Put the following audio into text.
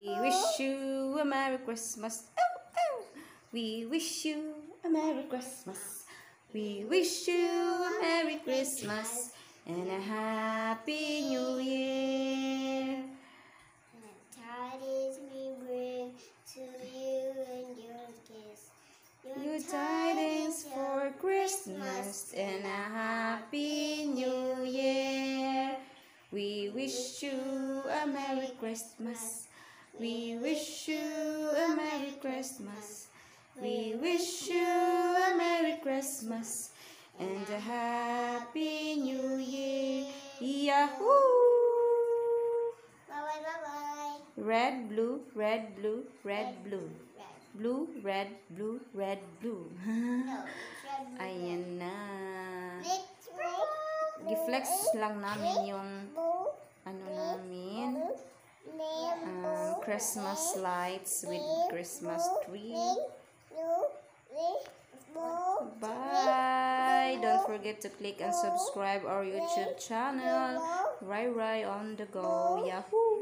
We wish you a Merry Christmas. Oh, oh. We wish you a Merry Christmas. We wish you a Merry Christmas and a Happy New Year. And tidings we bring to you and your gifts. Your tidings for Christmas and a Happy New Year. We wish you a Merry Christmas. We wish you a Merry Christmas. We wish you a Merry Christmas and a Happy New Year. Yahoo! Bye bye. Red, blue, red, blue, red, blue. Blue, red, blue, red, blue. No, it's red, blue, Ayan na. Let's Giflex lang namin yung ano namin. Christmas lights with Christmas tree. Bye! Don't forget to click and subscribe our YouTube channel. Rai Rai on the go. Yahoo!